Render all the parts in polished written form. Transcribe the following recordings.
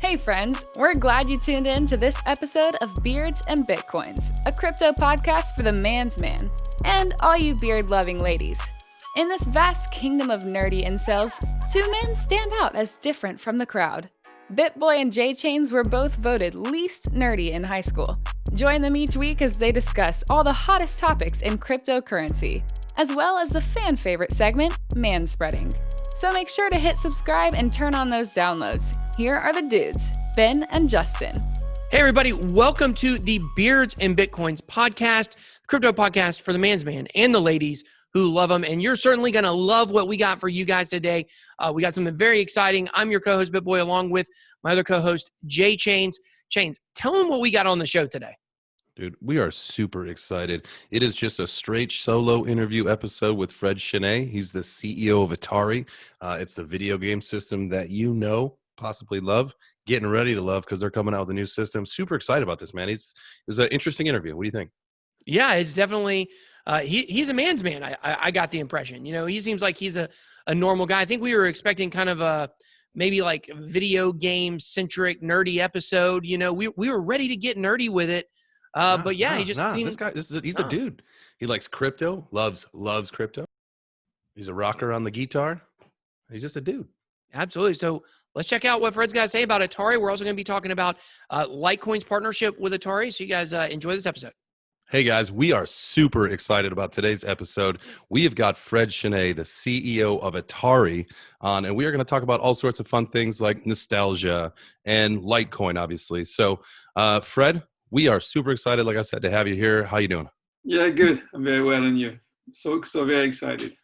Hey friends, we're glad you tuned in to this episode of Beards and Bitcoins, a crypto podcast for the man's man, and all you beard-loving ladies. In this vast kingdom of nerdy incels, two men stand out as different from the crowd. BitBoy and J-Chains were both voted least nerdy in high school. Join them each week as they discuss all the hottest topics in cryptocurrency, as well as the fan-favorite segment, Manspreading. So make sure to hit subscribe and turn on those downloads. Here are the dudes, Ben and Justin. Hey everybody, welcome to the Beards and Bitcoins podcast, crypto podcast for the man's man and the ladies who love them. And you're certainly going to love what we got for you guys today. We got something very exciting. I'm your co-host BitBoy along with my other co-host J-Chains. Chains, tell them what we got on the show today. Dude, we are super excited. It is just a straight solo interview episode with Fred Chesnais. He's the CEO of Atari. It's the video game system that you know, possibly love, getting ready to love because they're coming out with a new system. Super excited about this, man. It was an interesting interview. What do you think? Yeah, it's definitely, he's a man's man. I got the impression. You know, he seems like he's a normal guy. I think we were expecting kind of a maybe like video game centric nerdy episode. You know, we were ready to get nerdy with it. But yeah, he just seems... This guy, he's a dude. He likes crypto, loves crypto. He's a rocker on the guitar. He's just a dude. Absolutely. So let's check out what Fred's got to say about Atari. We're also going to be talking about Litecoin's partnership with Atari. So you guys enjoy this episode. Hey guys, we are super excited about today's episode. We have got Fred Chesnais, the CEO of Atari, on, and we are going to talk about all sorts of fun things like nostalgia and Litecoin, obviously. So, Fred, we are super excited, like I said, to have you here. How you doing? Yeah, good. I'm very well, and you? So very excited.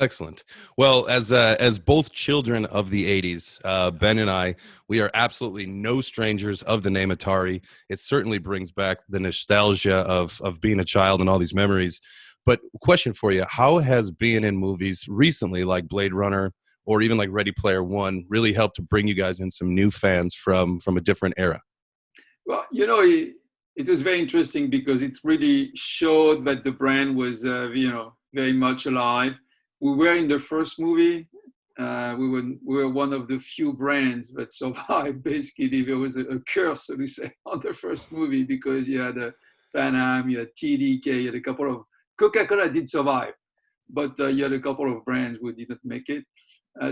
Excellent. Well, as both children of the 80s, Ben and I, we are absolutely no strangers of the name Atari. It certainly brings back the nostalgia of being a child and all these memories. But question for you, how has being in movies recently like Blade Runner or even like Ready Player One really helped to bring you guys in some new fans from a different era? Well, you know, it was very interesting because it really showed that the brand was, very much alive. We were in the first movie. We were one of the few brands that survived. Basically, there was a curse, so to say, on the first movie because you had Pan Am, you had TDK, you had a couple of... Coca-Cola did survive, but you had a couple of brands who didn't make it.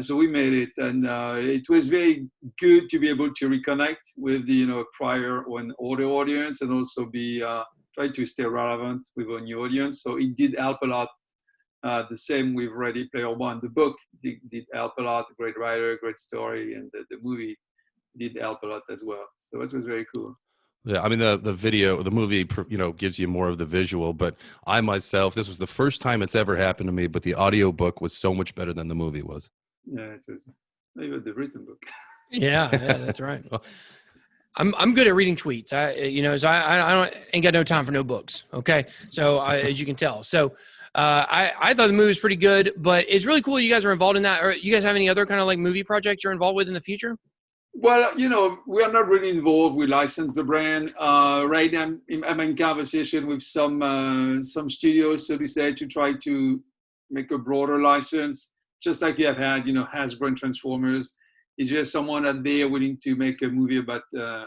So we made it, and it was very good to be able to reconnect with the prior or an older audience, and also try to stay relevant with a new audience. So it did help a lot. The same with Ready Player One. The book did help a lot. Great writer, great story, and the movie did help a lot as well. So it was very cool. Yeah, I mean the movie, gives you more of the visual. But I myself, this was the first time it's ever happened to me. But the audio book was so much better than the movie was. Yeah, it was maybe the written book. Yeah, that's right. Well, I'm good at reading tweets. I ain't got no time for no books. Okay, so as you can tell, so I thought the movie was pretty good, but it's really cool you guys are involved in that. Or you guys have any other kind of like movie projects you're involved with in the future? Well, we are not really involved. We license the brand. Right now, I'm in conversation with some studios, so to say, to try to make a broader license. Just like you have had, Hasbro and Transformers. Is there someone out there willing to make a movie about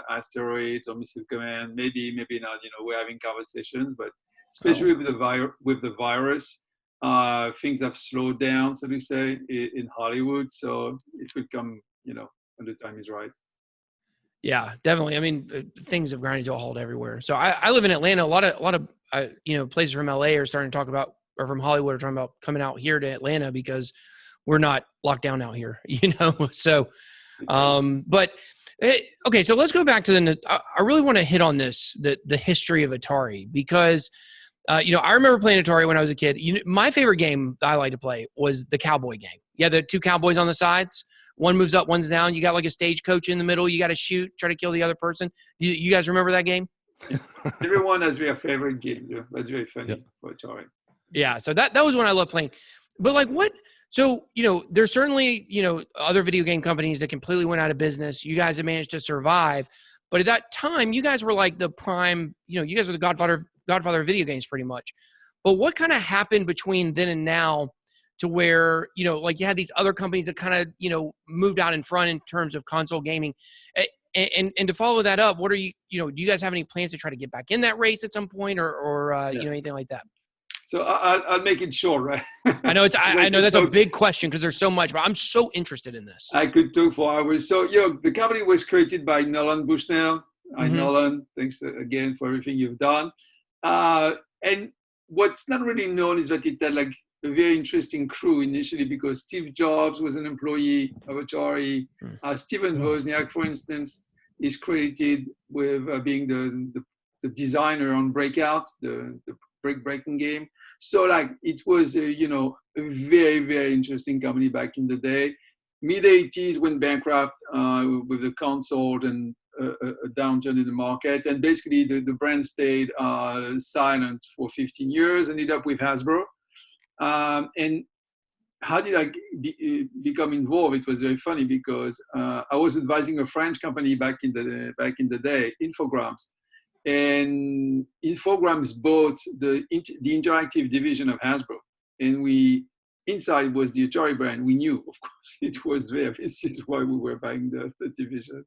asteroids or missile command? Maybe not. We're having conversations, but especially with the virus, things have slowed down, so to say, in Hollywood. So it will come, when the time is right. Yeah, definitely. I mean, things have grinded to a halt everywhere. So I live in Atlanta. A lot of places from LA are starting to talk about, or from Hollywood are talking about coming out here to Atlanta because we're not locked down out here, So, but okay, so let's go back to I really want to hit on the history of Atari because, I remember playing Atari when I was a kid. My favorite game I like to play was the cowboy game. Yeah, the two cowboys on the sides. One moves up, one's down. You got like a stagecoach in the middle. You got to shoot, try to kill the other person. You guys remember that game? Everyone has their favorite game. Yeah. That's very funny for Atari. Yeah, so that was one I loved playing. But like what? So, there's certainly, other video game companies that completely went out of business. You guys have managed to survive. But at that time, you guys were like the prime, you guys were the godfather of video games pretty much. But what kind of happened between then and now to where, you know, like you had these other companies that kind of, you know, moved out in front in terms of console gaming. And to follow that up, what are you know, do you guys have any plans to try to get back in that race at some point or Yeah. you know, anything like that? So I'll make it short, right? I know I know that's a big question because there's so much, but I'm so interested in this. I could talk for hours. So, you know, the company was created by Nolan Bushnell. Hi, Nolan. Thanks again for everything you've done. And what's not really known is that it had like a very interesting crew initially, because Steve Jobs was an employee of Atari. Steven Wozniak, for instance, is credited with being the designer on Breakout, the breaking game. So like it was you know, a very, very interesting company back in the day. Mid-80s went bankrupt with the console and a downturn in the market, and basically the brand stayed silent for 15 years. Ended up with Hasbro. And how did I become involved? It was very funny because I was advising a French company back in the day, Infogrames. And Infogrames bought the interactive division of Hasbro, and inside was the Atari brand. We knew, of course, it was there. This is why we were buying the division.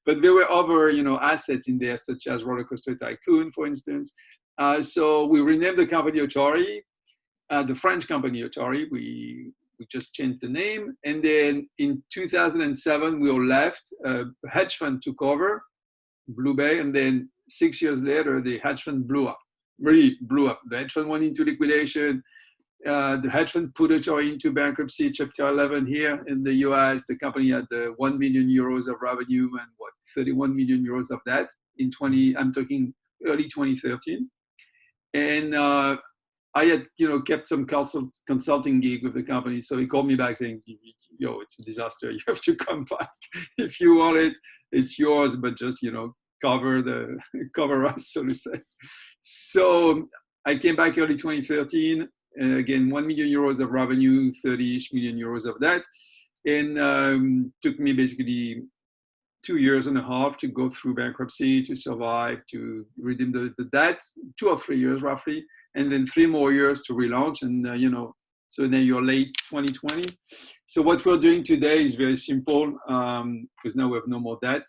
But there were other, you know, assets in there, such as Roller Coaster Tycoon, for instance. So we renamed the company Atari, the French company Atari. We just changed the name, and then in 2007 we all left. A hedge fund took over, Blue Bay, and then 6 years later, the hedge fund really blew up. The hedge fund went into liquidation. The hedge fund put Atari into bankruptcy, Chapter 11 here in the US. The company had 1 million euros of revenue and 31 million euros of that I'm talking early 2013. And I had, you know, kept some consulting gig with the company. So he called me back saying, yo, it's a disaster. You have to come back. If you want it, it's yours, but just, you know, cover us, so to say. So I came back early 2013. Again, 1 million euros of revenue, 30-ish million euros of that. And took me basically 2.5 years to go through bankruptcy, to survive, to redeem the debt, 2 or 3 years roughly, and then 3 more years to relaunch. And, you know, so then you're late 2020. So what we're doing today is very simple, because now we have no more debt.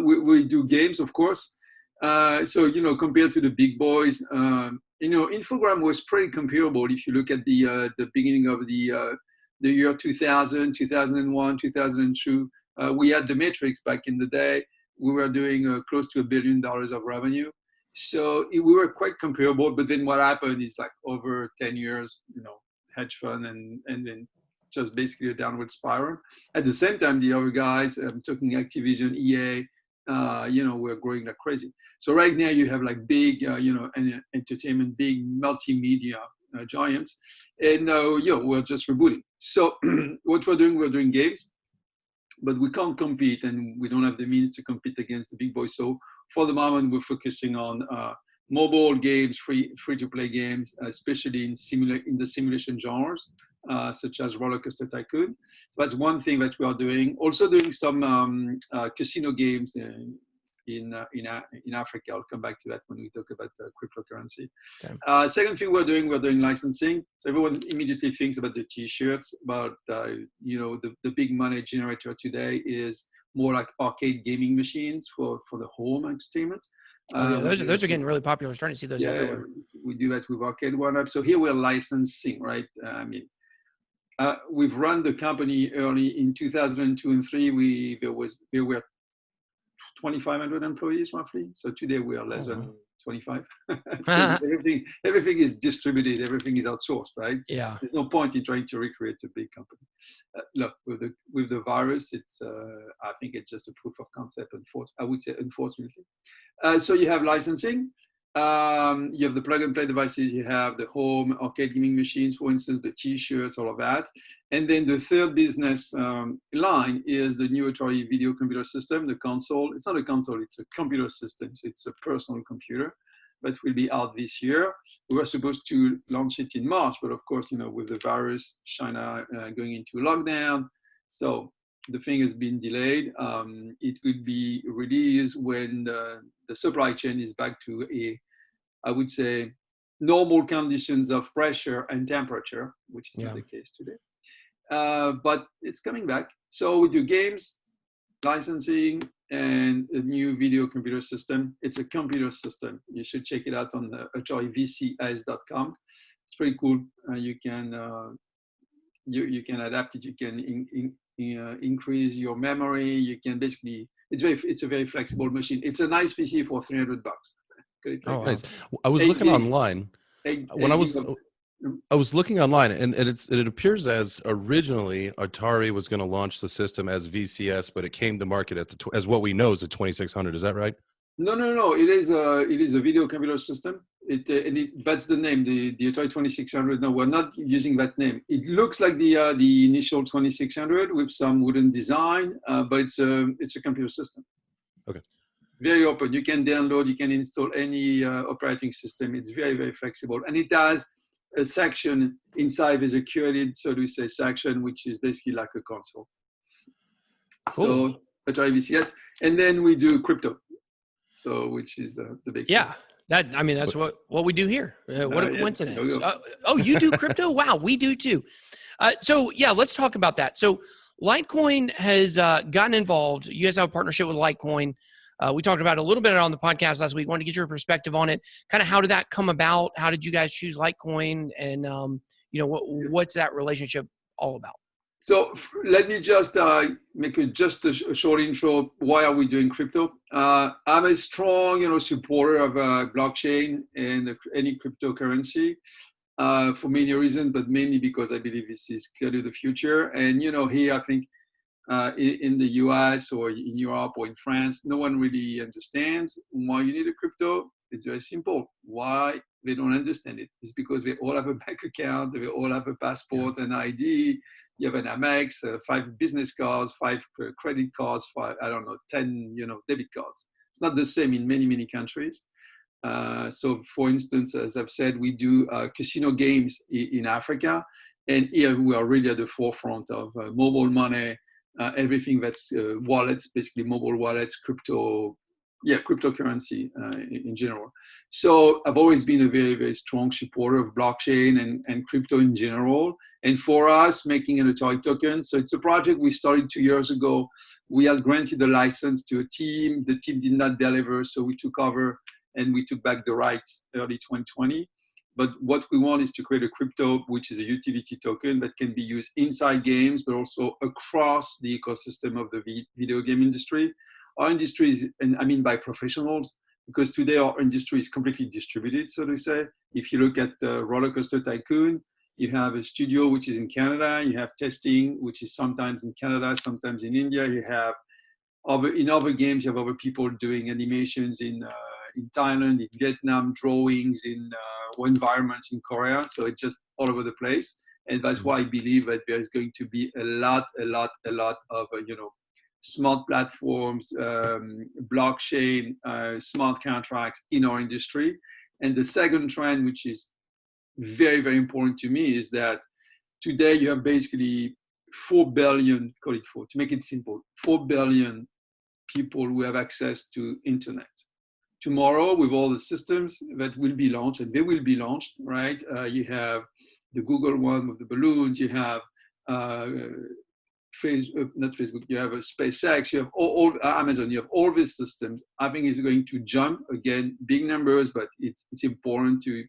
We do games, of course. So, you know, compared to the big boys, you know, Infogram was pretty comparable. If you look at the beginning of the year 2000, 2001, 2002, we had the Matrix back in the day. We were doing close to $1 billion of revenue. So we were quite comparable. But then what happened is, like, over 10 years, you know, hedge fund and then just basically a downward spiral. At the same time, the other guys, I'm talking Activision, EA, you know, we're growing like crazy. So right now you have like big, you know, entertainment, big multimedia giants, and you know, we're just rebooting. So what we're doing games, but we can't compete, and we don't have the means to compete against the big boys. So for the moment, we're focusing on mobile games, free to play games, especially in the simulation genres, such as Roller Coaster Tycoon. So that's one thing that we are doing. Also doing some casino games in Africa. I'll come back to that when we talk about cryptocurrency. Okay. Second thing we're doing licensing. So everyone immediately thinks about the T-shirts, but you know, the big money generator today is more like arcade gaming machines for the home entertainment. Yeah, those are getting really popular. We're starting to see those everywhere. We do that with Arcade One-Up. So here we're licensing, right? I mean, we've run the company early in 2002 and 3. There were 2,500 employees roughly. So today we are less than 25. everything is distributed. Everything is outsourced, right? Yeah. There's no point in trying to recreate a big company. Look, with the virus, it's I think it's just a proof of concept. I would say, unfortunately. So you have licensing. You have the plug and play devices, you have the home arcade gaming machines, for instance, the T-shirts, all of that. And then the third business line is the new Atari video computer system, the console. It's not a console, it's a computer system. So it's a personal computer that will be out this year. We were supposed to launch it in March, but of course, you know, with the virus, China going into lockdown. So the thing has been delayed. It will be released when the supply chain is back to I would say, normal conditions of pressure and temperature, which is not the case today. But it's coming back. So we do games, licensing, and a new video computer system. It's a computer system. You should check it out on atarivcs.com. It's pretty cool. You can adapt it. You can increase your memory. You can basically, it's a very flexible machine. It's a nice PC for $300. Oh, nice. I was looking online. I was looking online, and it appears as originally Atari was going to launch the system as VCS, but it came to market as what we know is a 2600. Is that right? No. It is a video computer system. That's the name, the Atari 2600. No, we're not using that name. It looks like the initial 2600 with some wooden design, but it's a computer system. Okay. Very open. You can download. You can install any operating system. It's very, very flexible, and it has a section inside is a curated, so to say, section, which is basically like a console. Cool. So Atari VCS, and then we do crypto. So, which is the big thing. That's what we do here. What a coincidence. You do crypto? Wow, we do too. Let's talk about that. So Litecoin has gotten involved. You guys have a partnership with Litecoin. We talked about it a little bit on the podcast last week. Wanted to get your perspective on it. Kind of how did that come about? How did you guys choose Litecoin? And, what's that relationship all about? So let me just make a short intro. Why are we doing crypto? I'm a strong, supporter of blockchain and any cryptocurrency for many reasons, but mainly because I believe this is clearly the future. And, here I think in the US or in Europe or in France, no one really understands why you need a crypto. It's very simple. Why they don't understand it? It's because they all have a bank account, they all have a passport, an ID. You have an Amex, 5 business cards, 5 credit cards, 10, debit cards. It's not the same in many, many countries. So for instance, as I've said, we do casino games in Africa. And here we are really at the forefront of mobile money, everything that's wallets, basically mobile wallets, cryptocurrency in general. So I've always been a very, very strong supporter of blockchain and crypto in general. And for us, making an Atari Token, so it's a project we started 2 years ago. We had granted a license to a team. The team did not deliver, so we took over and we took back the rights early 2020. But what we want is to create a crypto, which is a utility token that can be used inside games, but also across the ecosystem of the video game industry. Our industry is, and I mean by professionals, because today our industry is completely distributed, so to say. If you look at Roller Coaster Tycoon, you have a studio which is in Canada, you have testing, which is sometimes in Canada, sometimes in India. You have in other games, you have other people doing animations in Thailand, in Vietnam, drawings in environments in Korea. So it's just all over the place. And that's why I believe that there is going to be a lot of, smart platforms, blockchain, smart contracts in our industry. And the second trend, which is very, very important to me, is that today you have basically 4 billion, call it 4, to make it simple, 4 billion people who have access to internet. Tomorrow, with all the systems that will be launched, and they will be launched, right? You have the Google one with the balloons, you have not Facebook, you have a SpaceX, you have all Amazon, you have all these systems. I think it's going to jump, again, big numbers, but it's important to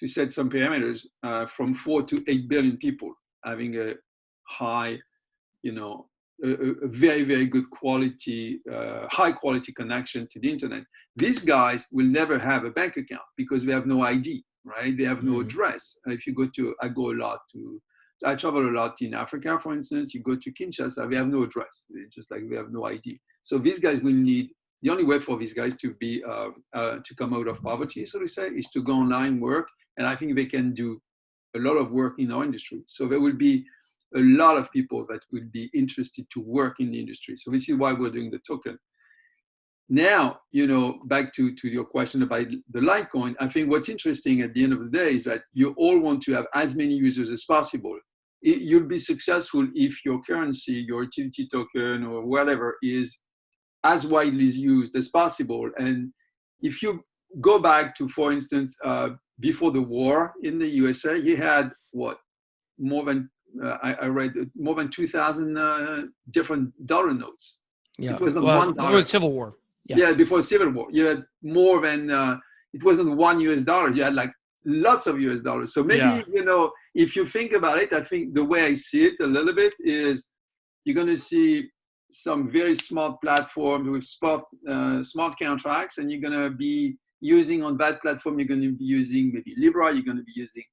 set some parameters from 4 to 8 billion people having a high, a very, very good quality, high quality connection to the internet. These guys will never have a bank account because they have no ID, right? They have no address. If you I travel a lot in Africa, for instance, you go to Kinshasa, they have no address. It's just like they have no ID. So these guys will need, the only way for these guys to be, to come out of poverty, so to say, is to go online, work. And I think they can do a lot of work in our industry. So there will be a lot of people that will be interested to work in the industry. So this is why we're doing the token. Now, back to your question about the Litecoin, I think what's interesting at the end of the day is that you all want to have as many users as possible. You'll be successful if your currency, your utility token or whatever is as widely used as possible. And if you go back to, for instance, before the war in the USA, he had what, more than I read more than 2,000 different dollar notes. Yeah. It wasn't Well, $1. before the Civil War. Yeah, before Civil War, you had more than it wasn't $1. You had like lots of US dollars. So maybe if you think about it, I think the way I see it a little bit is you're going to see some very smart platforms with smart contracts, and you're going to be using on that platform. You're going to be using maybe Libra. You're going to be using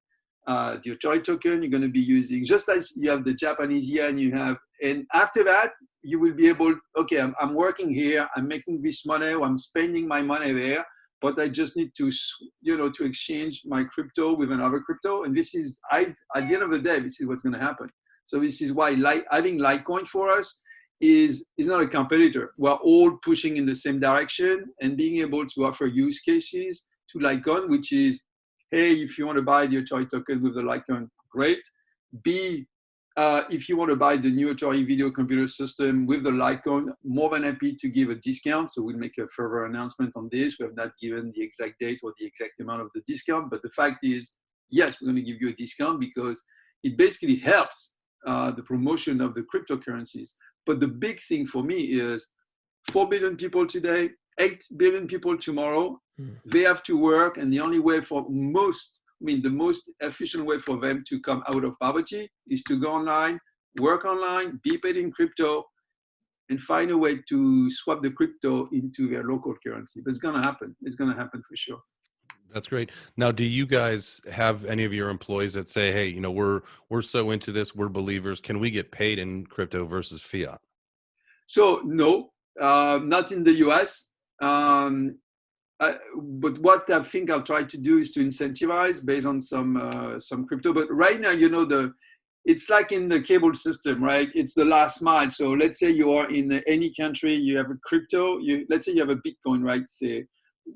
the Atari Token. You're going to be using, just like you have the Japanese yen. And after that, you will be able. Okay, I'm working here. I'm making this money. Or I'm spending my money there. But I just need to, to exchange my crypto with another crypto. And this is, at the end of the day, this is what's going to happen. So this is why having Litecoin for us is not a competitor. We're all pushing in the same direction, and being able to offer use cases to Litecoin, which is, hey, if you want to buy the Atari token with the Litecoin, great. B, if you want to buy the new Atari video computer system with the Litecoin, more than happy to give a discount. So we'll make a further announcement on this. We have not given the exact date or the exact amount of the discount, but the fact is, yes, we're going to give you a discount because it basically helps the promotion of the cryptocurrencies. But the big thing for me is 4 billion people today, 8 billion people tomorrow. They have to work, and the only way for the most efficient way for them to come out of poverty is to go online, work online, be paid in crypto, and find a way to swap the crypto into their local currency. But it's going to happen. It's going to happen for sure. That's great. Now, do you guys have any of your employees that say, hey, we're so into this, we're believers, can we get paid in crypto versus fiat? So no, not in the US. But what I think I'll try to do is to incentivize based on some crypto. But right now, it's like in the cable system, right? It's the last mile. So let's say you are in any country, you have a crypto. Let's say you have a Bitcoin, right? Say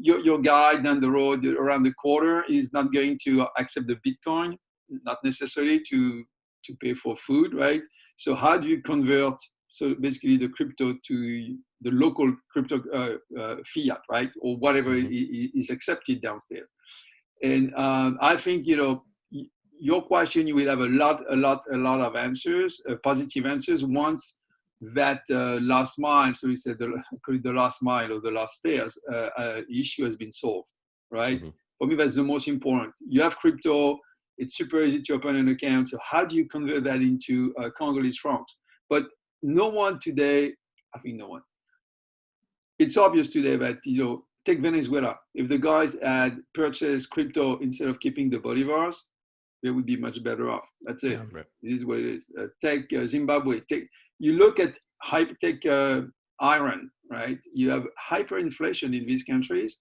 your guy down the road around the corner is not going to accept the Bitcoin, not necessarily to pay for food, right? So how do you convert? So basically the crypto to the local crypto fiat, right? Or whatever is accepted downstairs. And I think, your question, you will have a lot of answers, positive answers once that last mile, so we said the last mile or the last stairs issue has been solved, right? For me, that's the most important. You have crypto, it's super easy to open an account. So how do you convert that into Congolese francs? But no one today, I think no one. It's obvious today that, take Venezuela. If the guys had purchased crypto instead of keeping the bolivars, they would be much better off. That's it. Yeah, right. It is what it is. Take Zimbabwe. You look at Iran, right? You have hyperinflation in these countries.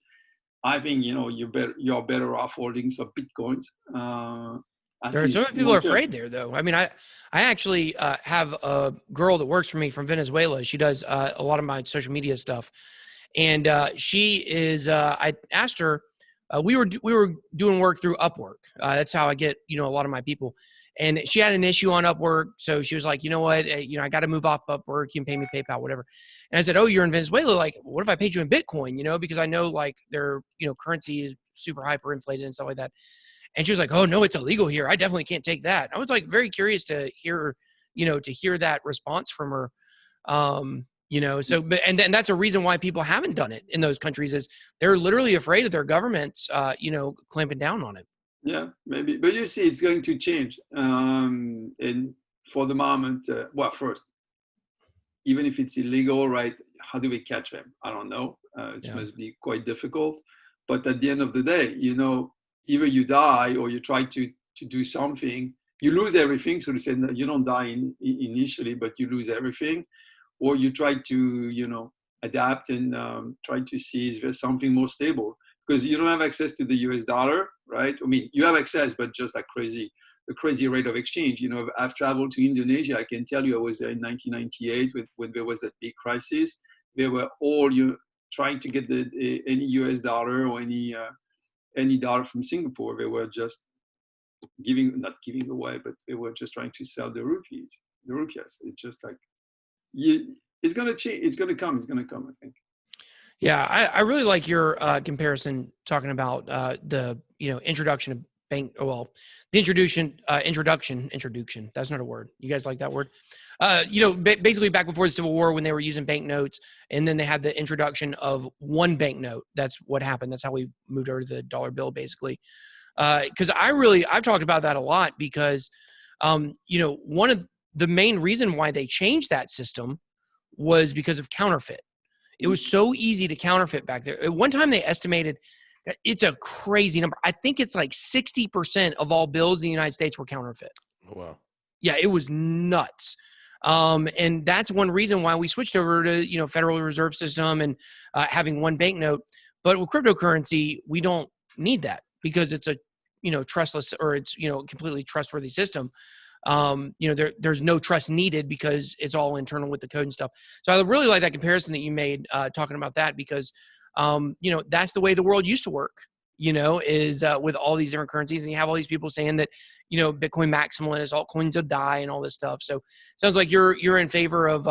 I think you're better off holding some Bitcoins. There are so many people are afraid there, though. I mean, I actually have a girl that works for me from Venezuela. She does a lot of my social media stuff, and she is. I asked her. We were doing work through Upwork. That's how I get a lot of my people. And she had an issue on Upwork, so she was like, you know what, I got to move off Upwork. You can pay me PayPal, whatever. And I said, oh, you're in Venezuela. Like, what if I paid you in Bitcoin? Because I know like their currency is super hyperinflated and stuff like that. And she was like, oh no, it's illegal here. I definitely can't take that. I was like very curious to hear, to hear that response from her. So, and that's a reason why people haven't done it in those countries is they're literally afraid of their governments, clamping down on it. Yeah, maybe. But you see, it's going to change. And for the moment, first, even if it's illegal, right, how do we catch them? I don't know. It must be quite difficult. But at the end of the day, either you die or you try to do something, you lose everything. So to say, you don't die initially, but you lose everything. Or you try to, adapt and try to see if there's something more stable. Because you don't have access to the US dollar, right? I mean, you have access, but just like a crazy rate of exchange. I've traveled to Indonesia. I can tell you I was there in 1998 when there was a big crisis. They were all trying to get any US dollar or any dollar from Singapore. They were just not giving away, but they were just trying to sell the rupiahs. It's just like, it's going to change. It's going to come, I think. Yeah, I really like your comparison talking about the introduction of bank. Well, the introduction. That's not a word. You guys like that word? Basically back before the Civil War when they were using banknotes, and then they had the introduction of one banknote. That's what happened. That's how we moved over to the dollar bill, basically. Because I've talked about that a lot because, one of the main reason why they changed that system was because of counterfeit. It was so easy to counterfeit back there. At one time they estimated that it's a crazy number. I think it's like 60% of all bills in the United States were counterfeit. Oh, wow. Yeah, it was nuts. And that's one reason why we switched over to, Federal Reserve System and having one banknote. But with cryptocurrency, we don't need that because it's a, trustless or it's, completely trustworthy system. There's no trust needed because it's all internal with the code and stuff. So I really like that comparison that you made talking about that because, that's the way the world used to work, is with all these different currencies. And you have all these people saying that, Bitcoin maximalist, altcoins will die and all this stuff. So sounds like you're in favor of,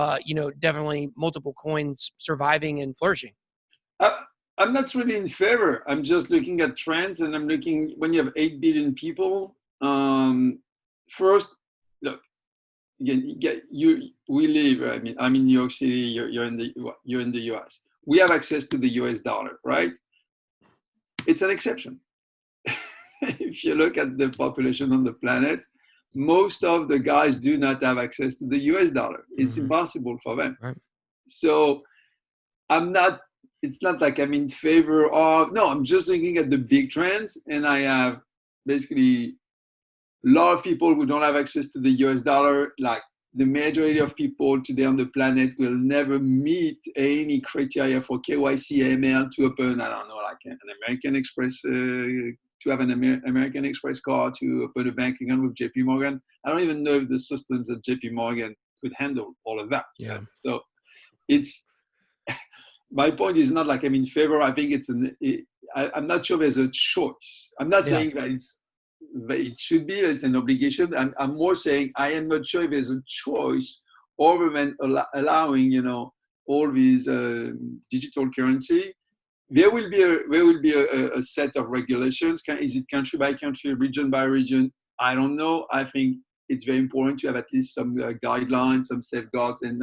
definitely multiple coins surviving and flourishing. I'm not really in favor. I'm just looking at trends and I'm looking when you have 8 billion people. First, look, again, we live. I mean, I'm in New York City. You're in the U.S. We have access to the U.S. dollar, right? It's an exception. If you look at the population on the planet, most of the guys do not have access to the U.S. dollar. It's impossible for them. Right. So it's not like I'm in favor of. No, I'm just looking at the big trends, and I have basically a lot of people who don't have access to the US dollar, like the majority of people today on the planet will never meet any criteria for KYC AML to open, I don't know, like an American Express, to have an American Express card, to open a bank account with JP Morgan. I don't even know if the systems at JP Morgan could handle all of that. Yeah. So my point is not like I'm in favor. I think I'm not sure there's a choice. I'm not saying that it should be, it's an obligation. I'm more saying I am not sure if there's a choice other than allowing, all these digital currency. There will be a set of regulations. Is it country by country, region by region? I don't know. I think it's very important to have at least some guidelines, some safeguards, and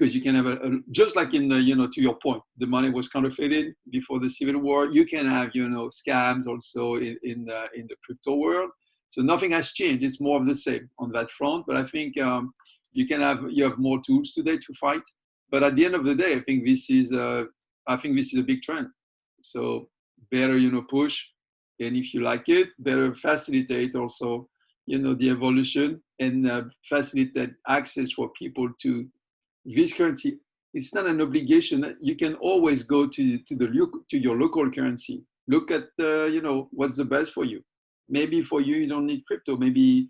because you can have just like in the, to your point, the money was counterfeited before the Civil War. You can have, scams also in the crypto world. So nothing has changed. It's more of the same on that front. But I think you have more tools today to fight. But at the end of the day, I think this is a big trend. So better, push, and if you like it, better facilitate also, the evolution and facilitate access for people to this currency. It's not an obligation. You can always go to your local currency. Look at what's the best for you. Maybe for you don't need crypto. Maybe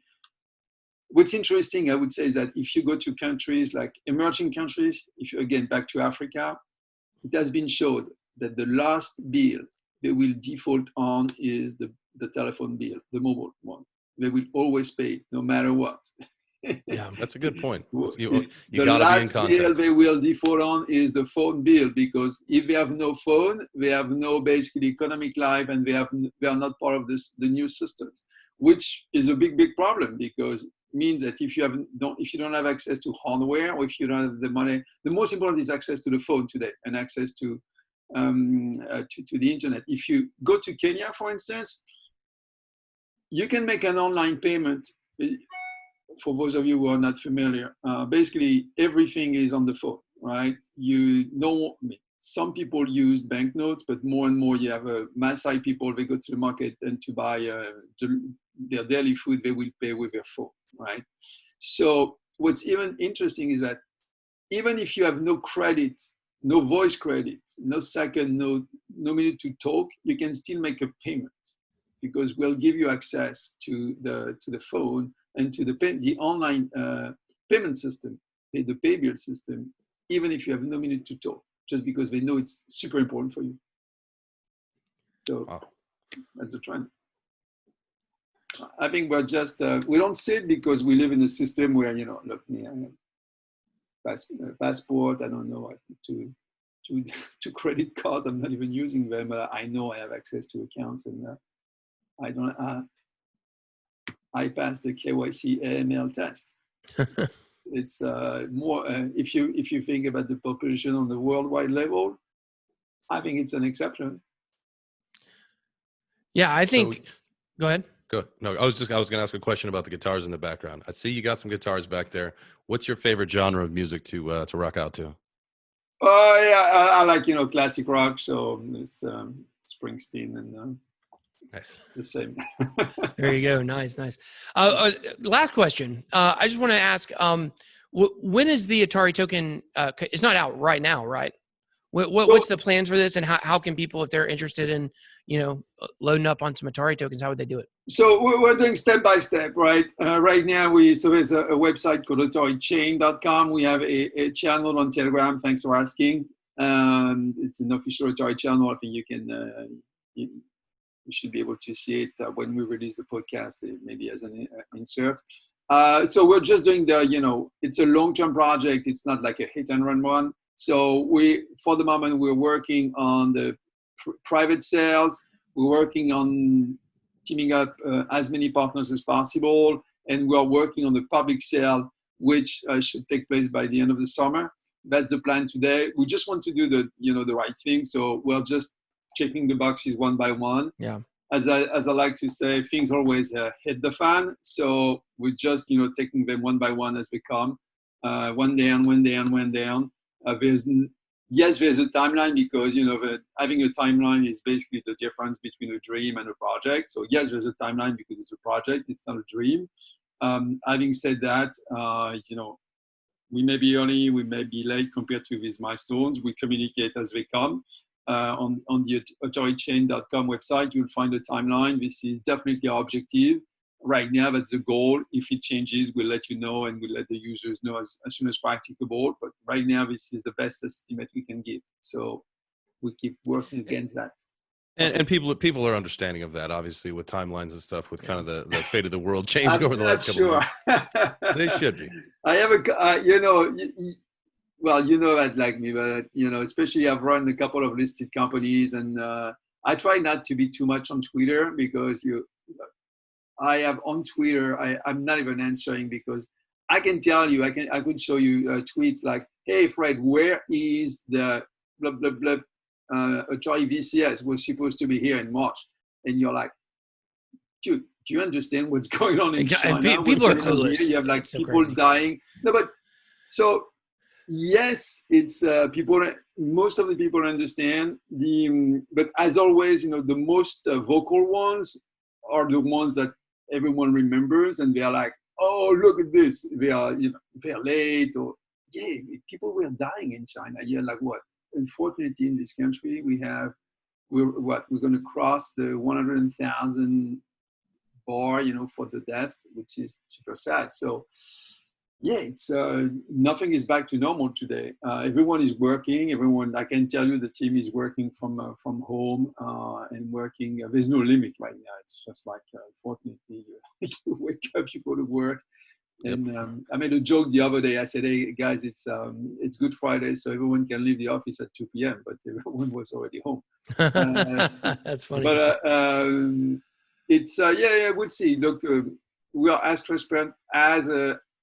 what's interesting, I would say, is that if you go to countries like emerging countries, if you again back to Africa, it has been shown that the last bill they will default on is the telephone bill, the mobile one. They will always pay no matter what. Yeah, that's a good point. You the got to be in last contact. bill they will default on is the phone bill, because if they have no phone, they have no basically economic life, and they are not part of the new systems, which is a big problem, because it means that if you don't have access to hardware, or if you don't have the money, the most important is access to the phone today and access to the internet. If you go to Kenya, for instance, you can make an online payment. For those of you who are not familiar, basically everything is on the phone, right? Some people use banknotes, but more and more you have Maasai people, they go to the market, and to buy their daily food, they will pay with their phone, right? So what's even interesting is that even if you have no credit, no voice credit, no second, no minute to talk, you can still make a payment, because we'll give you access to the phone and to the online payment system, the pay bill system, even if you have no minute to talk, just because they know it's super important for you. So That's a trend. I think we're just, we don't see it because we live in a system where, look, me, I have passport, I don't know, to to credit cards. I'm not even using them. I know I have access to accounts, and I don't. I passed the KYC AML test. It's more if you think about the population on the worldwide level, I think it's an exception. Yeah, I think. Go ahead. Go. No, I was going to ask a question about the guitars in the background. I see you got some guitars back there. What's your favorite genre of music to rock out to? Yeah, I like classic rock. So it's Springsteen and Nice. the same. There you go. Nice. Last question. I just want to ask, when is the Atari Token? It's not out right now, right? What's the plans for this, and how can people, if they're interested in, loading up on some Atari tokens, how would they do it? So we're doing step by step, right? Right now, there's a website called AtariChain.com. We have a channel on Telegram. Thanks for asking. It's an official Atari channel. I think you can you should be able to see it when we release the podcast, maybe as an insert. So we're just doing it's a long-term project. It's not like a hit and run one. So for the moment, we're working on the private sales. We're working on teaming up as many partners as possible. And we're working on the public sale, which should take place by the end of the summer. That's the plan today. We just want to do the right thing. So we're just checking the boxes one by one. Yeah. As I like to say, things always hit the fan. So we're just, taking them one by one as they come. One down. There's a timeline because, having a timeline is basically the difference between a dream and a project. So yes, there's a timeline because it's a project. It's not a dream. Having said that, we may be early, we may be late compared to these milestones. We communicate as they come. On the AtariChain.com website, you'll find a timeline. This is definitely our objective. Right now, that's the goal. If it changes, we'll let you know, and we'll let the users know as soon as practicable. But right now, this is the best estimate we can give. So we keep working against that. And people are understanding of that, obviously, with timelines and stuff, with kind of the fate of the world changing over the last couple of years. They should be. I have well, that like me, but especially I've run a couple of listed companies, and I try not to be too much on Twitter because I have on Twitter, I'm not even answering because I can tell you, I could show you tweets like, hey Fred, where is the blah blah blah Atari VCS was supposed to be here in March, and you're like, dude, do you understand what's going on in China? People are clueless. You have like so people crazy. dying. No, but so yes, it's people. Most of the people understand but as always, the most vocal ones are the ones that everyone remembers, and they are like, oh, look at this. They are, they're late, or people were dying in China. Yeah, like what? Unfortunately, in this country, we're going to cross the 100,000 bar, for the death, which is super sad. So yeah, it's nothing is back to normal today. Everyone is working. Everyone, I can tell you, the team is working from home and working. There's no limit right now. It's just like, unfortunately, you wake up, you go to work. And I made a joke the other day. I said, "Hey guys, it's Good Friday, so everyone can leave the office at 2 p.m." But everyone was already home. That's funny. But it's we'll see. Look, we are as transparent as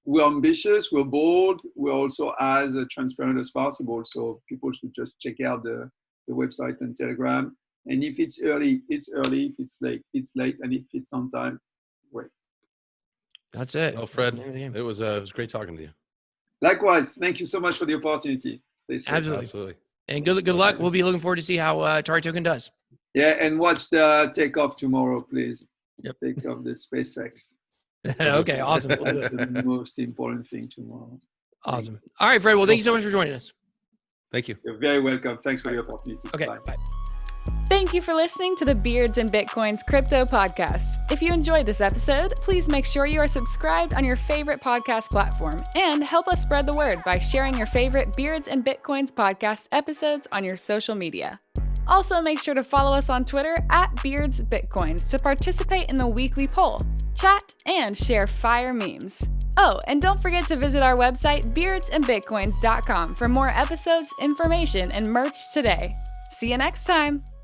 we're ambitious, we're bold, we're also as transparent as possible. So people should just check out the website and Telegram. And if it's early, it's early. If it's late, it's late. And if it's on time, great. That's it. Well, Fred, it was great talking to you. Likewise. Thank you so much for the opportunity. Stay safe. Absolutely. And good luck. We'll be looking forward to see how Atari Token does. Yeah, and watch the takeoff tomorrow, please. Yep. Take off the SpaceX. Okay, awesome. We'll do That's it. the most important thing tomorrow. Awesome. All right, Fred. Well, thank you so much for joining us. Thank you. You're very welcome. Thanks for the opportunity. Okay, Bye. bye. Thank you for listening to the Beards and Bitcoins Crypto Podcast. If you enjoyed this episode, please make sure you are subscribed on your favorite podcast platform and help us spread the word by sharing your favorite Beards and Bitcoins podcast episodes on your social media. Also, make sure to follow us on Twitter @BeardsBitcoins to participate in the weekly poll, chat, and share fire memes. Oh, and don't forget to visit our website, beardsandbitcoins.com, for more episodes, information, and merch today. See you next time!